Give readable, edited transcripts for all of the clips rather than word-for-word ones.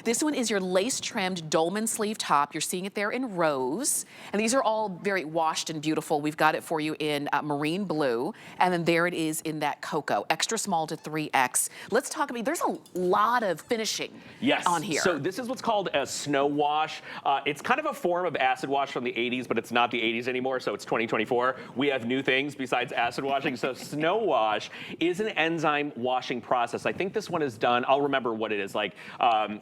This one is your lace-trimmed Dolman sleeve top. You're seeing it there in rose. And these are all very washed and beautiful. We've got it for you in marine blue. And then there it is in that cocoa, extra small to 3X. Let's talk about, there's a lot of finishing on here. So this is what's called a snow wash. It's kind of a form of acid wash from the 80s, but it's not the 80s anymore, so it's 2024. We have new things besides acid washing. So snow wash is an enzyme washing process. I think this one is done, I'll remember what it is, like,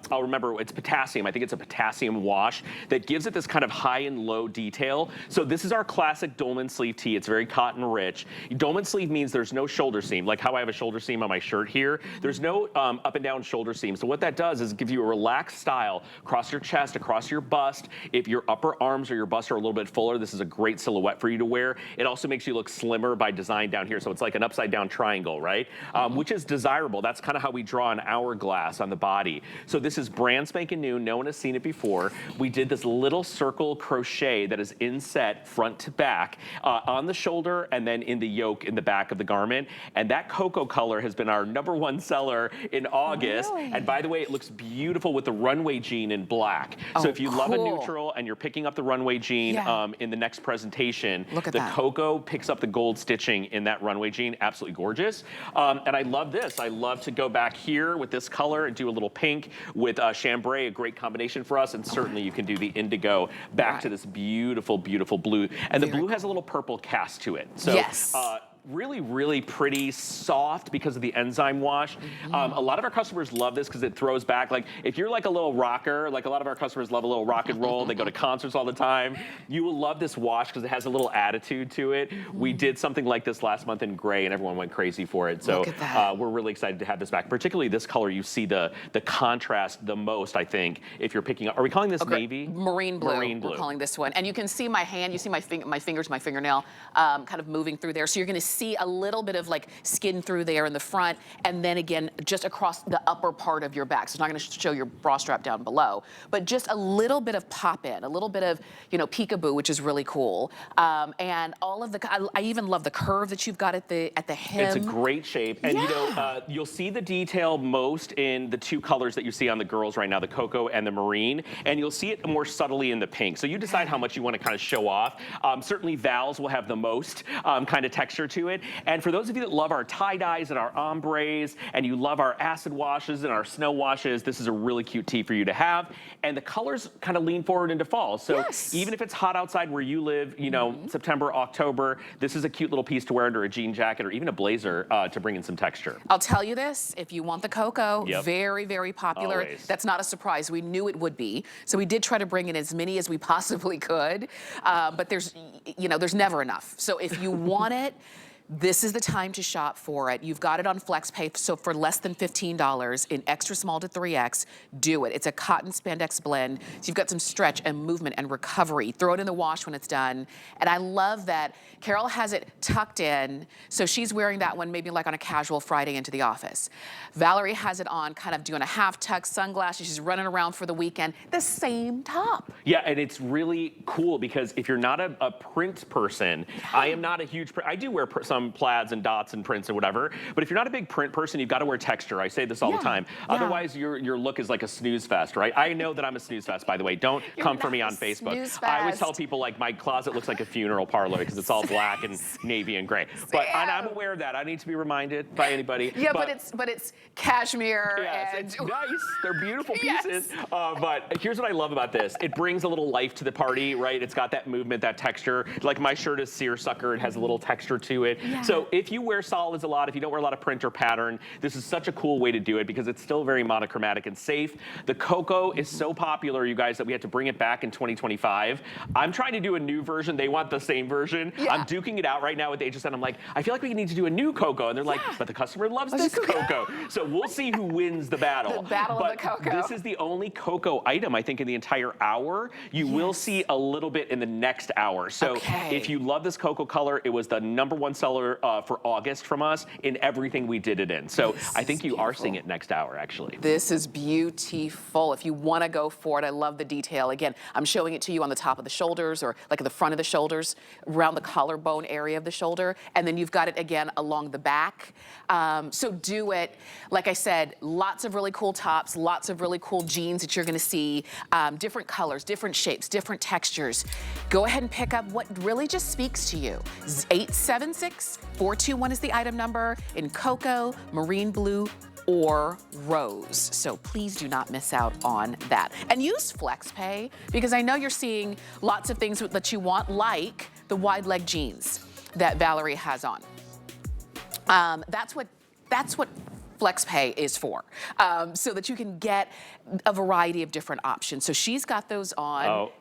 I'll remember it's potassium. I think it's a potassium wash that gives it this kind of high and low detail. So this is our classic Dolman sleeve tee. It's very cotton rich. Dolman sleeve means there's no shoulder seam, like how I have a shoulder seam on my shirt here. There's no up and down shoulder seam. So what that does is give you a relaxed style across your chest, across your bust. If your upper arms or your bust are a little bit fuller, this is a great silhouette for you to wear. It also makes you look slimmer by design down here. So it's like an upside down triangle, right? Which is desirable. That's kind of how we draw an hourglass on the body. So this is brand spanking new. No one has seen it before. We did this little circle crochet that is inset front to back on the shoulder and then in the yoke in the back of the garment. And that cocoa color has been our #1 seller in August. Really? And by the way, it looks beautiful with the runway jean in black. So if you love a neutral and you're picking up the runway jean in the next presentation, the cocoa picks up the gold stitching in that runway jean. Absolutely gorgeous. And I love this. I love to go back here with this color and do a little pink with chambray, a great combination for us, and certainly you can do the indigo back to this beautiful, beautiful blue. And the blue has a little purple cast to it. So really, really pretty, soft because of the enzyme wash. A lot of our customers love this because it throws back. Like if you're like a little rocker, like a lot of our customers love a little rock and roll, they go to concerts all the time, you will love this wash because it has a little attitude to it. We did something like this last month in gray and everyone went crazy for it. So we're really excited to have this back. Particularly this color, you see the contrast the most, I think, if you're picking up. Are we calling this navy? Marine blue. Marine blue. We're calling this one. And you can see my hand, you see my fingers, my fingernail kind of moving through there. So you're going to see a little bit of like skin through there in the front, and then again just across the upper part of your back. So it's not going to show your bra strap down below, but just a little bit of pop in, a little bit of, you know, peekaboo, which is really cool. And all of the, I even love the curve that you've got at the hem. It's a great shape, and you know, you'll see the detail most in the two colors that you see on the girls right now, the cocoa and the marine, and you'll see it more subtly in the pink. So you decide how much you want to kind of show off. Certainly Val's will have the most kind of texture to it. And for those of you that love our tie-dyes and our ombres, and you love our acid washes and our snow washes, this is a really cute tee for you to have. And the colors kind of lean forward into fall. So even if it's hot outside where you live, you know, September, October, this is a cute little piece to wear under a jean jacket or even a blazer to bring in some texture. I'll tell you this, if you want the cocoa, very, very popular. Always. That's not a surprise. We knew it would be. So we did try to bring in as many as we possibly could. But there's, you know, there's never enough. So if you want it, this is the time to shop for it. You've got it on FlexPay, so for less than $15 in extra small to 3X, do it. It's a cotton spandex blend, so you've got some stretch and movement and recovery. Throw it in the wash when it's done. And I love that Carol has it tucked in, so she's wearing that one maybe like on a casual Friday into the office. Valerie has it on kind of doing a half tuck, sunglasses, she's running around for the weekend, the same top. Yeah, and it's really cool because if you're not a print person, I am not a huge print, I do wear some plaids and dots and prints and whatever, but if you're not a big print person, you've got to wear texture. I say this all the time. Otherwise, your look is like a snooze fest, right? I know that I'm a snooze fest, by the way. Don't come for me on Facebook. I always tell people like my closet looks like a funeral parlor because it's all black and navy and gray. But I'm aware of that. I need to be reminded by anybody. Yeah, but it's cashmere. Yeah, it's nice. They're beautiful pieces. But here's what I love about this. It brings a little life to the party, right? It's got that movement, that texture. Like my shirt is seersucker. It has a little texture to it. So if you wear solids a lot, if you don't wear a lot of print or pattern, this is such a cool way to do it because it's still very monochromatic and safe. The cocoa is so popular, you guys, that we had to bring it back in 2025. I'm trying to do a new version. They want the same version. I'm duking it out right now with HSN. I'm like, I feel like we need to do a new cocoa. And they're like, but the customer loves this cocoa. So we'll see who wins the battle. The battle of the cocoa. This is the only cocoa item, I think, in the entire hour. You will see a little bit in the next hour. So if you love this cocoa color, it was the #1 seller color for August from us in everything we did it in. So This I think is you are beautiful. seeing it next hour, actually. This is beautiful. If you want to go for it, I love the detail. Again, I'm showing it to you on the top of the shoulders or like at the front of the shoulders, around the collarbone area of the shoulder. And then you've got it again along the back. So do it. Like I said, lots of really cool tops, lots of really cool jeans that you're going to see, different colors, different shapes, different textures. Go ahead and pick up what really just speaks to you. 876-421 is the item number in cocoa, marine blue, or rose. So please do not miss out on that. And use FlexPay because I know you're seeing lots of things that you want, like the wide leg jeans that Valerie has on. That's what FlexPay is for, so that you can get a variety of different options. So she's got those on. Oh.